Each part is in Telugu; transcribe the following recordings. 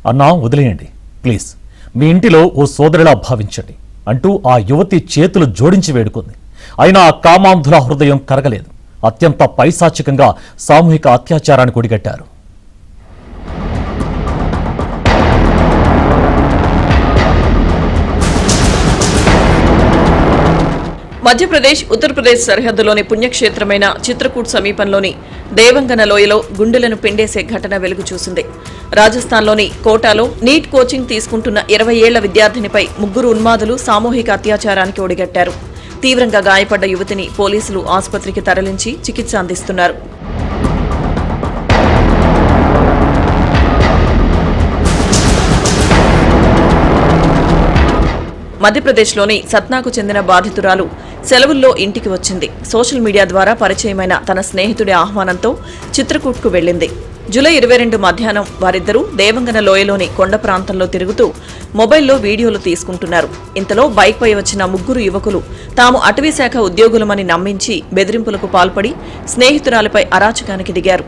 అన్నా వదిలేయండి ప్లీజ్, మీ ఇంటిలో ఓ సోదరులా భావించండి అంటూ ఆ యువతి చేతులు జోడించి వేడుకుంది. అయినా ఆ కామాంధుల హృదయం కరగలేదు. అత్యంత పైశాచికంగా సామూహిక అత్యాచారానికి ఒడిగట్టారు. మధ్యప్రదేశ్ ఉత్తరప్రదేశ్ సరిహద్దులోని పుణ్యక్షేత్రమైన చిత్రకూట్ సమీపంలోని దేవంగన లోయలో గుండెలను పిండేసే ఘటన వెలుగు చూసింది. రాజస్థాన్లోని కోటాలో నీట్ కోచింగ్ తీసుకుంటున్న 20 ఏళ్ల విద్యార్థినిపై 3 ఉన్మాదులు సామూహిక అత్యాచారానికి ఒడిగట్టారు. తీవ్రంగా గాయపడ్డ యువతిని పోలీసులు ఆసుపత్రికి తరలించి చికిత్స అందిస్తున్నారు. మధ్యప్రదేశ్లోని సత్నాకు చెందిన బాధితురాలు సెలవుల్లో ఇంటికి వచ్చింది. సోషల్ మీడియా ద్వారా పరిచయమైన తన స్నేహితుడి ఆహ్వానంతో చిత్రకూట్కు వెళ్లింది. జూలై 22 మధ్యాహ్నం వారిద్దరూ దేవంగన లోయలోని కొండ ప్రాంతంలో తిరుగుతూ మొబైల్లో వీడియోలు తీసుకుంటున్నారు. ఇంతలో బైక్పై వచ్చిన 3 యువకులు తాము అటవీశాఖ ఉద్యోగులమని నమ్మించి బెదిరింపులకు పాల్పడి స్నేహితురాలిపై అరాచకానికి దిగారు.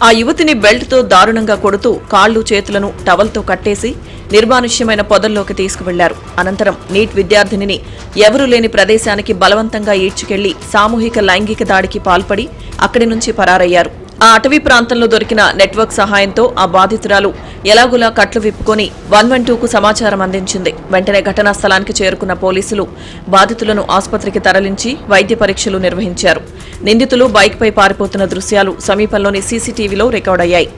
ఆ యువతిని బెల్ట్తో దారుణంగా కొడుతూ కాళ్లు చేతులను టవల్తో కట్టేసి నిర్మానుష్యమైన పొదల్లోకి తీసుకువెళ్లారు. అనంతరం నీట్ విద్యార్థినిని ఎవరూ లేని ప్రదేశానికి బలవంతంగా ఈడ్చుకెళ్లి సామూహిక లైంగిక దాడికి పాల్పడి అక్కడి నుంచి పరారయ్యారు. ఆ అటవీ ప్రాంతంలో దొరికిన నెట్వర్క్ సహాయంతో ఆ బాధితురాలు ఎలాగులా కట్లు విప్పుకొని 112కు సమాచారం అందించింది. వెంటనే ఘటనా స్థలానికి చేరుకున్న పోలీసులు బాధితులను ఆసుపత్రికి తరలించి వైద్య పరీక్షలు నిర్వహించారు. నిందితులు బైక్పై పారిపోతున్న దృశ్యాలు సమీపంలోని సీసీటీవీలో రికార్డయ్యాయి.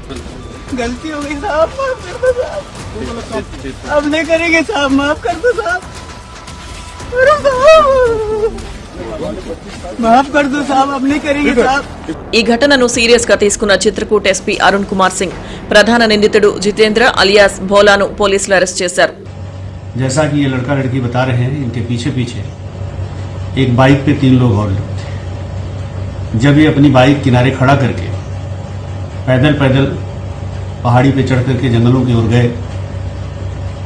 ఈ ఘటనను సీరియస్ గా తీసుకున్న చిత్రకూట్ ఎస్పీ అరుణ్ కుమార్ సింగ్ ప్రధాన నిందితుడు జితేంద్ర అలియాస్ భోలాను పోలీసులు అరెస్ట్ చేశారు. जैसा कि ये लड़का लड़की बता रहे हैं, इनके पीछे पीछे एक बाइक पे 3 लोग और थे। जब ये अपनी बाइक किनारे खड़ा करके पैदल पैदल पहाड़ी पे चढ़ करके जंगलों की ओर गए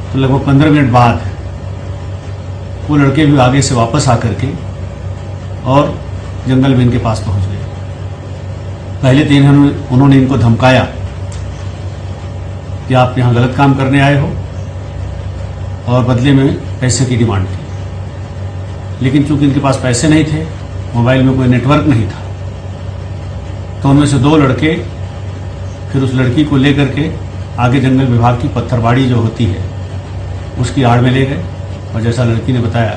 तो लगभग 15 मिनट बाद वो लड़के भी आगे से वापस आकर के और जंगल में इनके पास पहुंच गए। पहले तो उन्होंने इनको धमकाया कि आप यहाँ गलत काम करने आए हो और बदले में पैसे की डिमांड की। लेकिन चूंकि इनके पास पैसे नहीं थे, मोबाइल में कोई नेटवर्क नहीं था, तो उनमें से 2 लड़के फिर उस लड़की को लेकर के आगे जंगल विभाग की पत्थरबाड़ी जो होती है उसकी आड़ में ले गए और जैसा लड़की ने बताया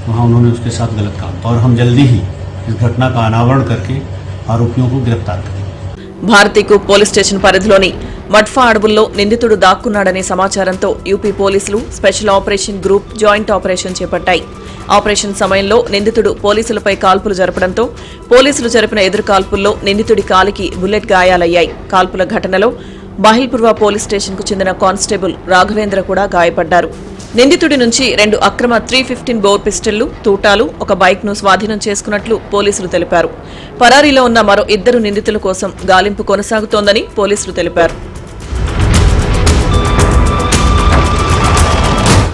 वहाँ उन्होंने उसके साथ गलत काम किया और हम जल्दी ही इस घटना का अनावरण करके आरोपियों को गिरफ्तार करेंगे। భారతీకు పోలీస్ స్టేషన్ పరిధిలోని మడ్ఫా అడవుల్లో నిందితుడు దాక్కున్నాడనే సమాచారంతో యూపీ పోలీసులు special operation group joint operation చేపట్టాయి. ఆపరేషన్ సమయంలో నిందితుడు పోలీసులపై కాల్పులు జరపడంతో పోలీసులు జరిపిన ఎదురు కాల్పుల్లో నిందితుడి కాలికి బుల్లెట్ గాయాలయ్యాయి. కాల్పుల ఘటనలో బాహిల్పుర్వా పోలీస్ స్టేషన్ కు చెందిన కానిస్టేబుల్ రాఘవేంద్ర కూడా గాయపడ్డారు. నిందితుడి నుంచి 2 అక్రమ 315 బోర్ పిస్టళ్లు, తూటాలు, ఒక బైక్ ను స్వాధీనం చేసుకున్నట్లు పోలీసులు తెలిపారు. పరారీలో ఉన్న మరో 2 నిందితుల కోసం గాలింపు కొనసాగుతోందని పోలీసులు తెలిపారు.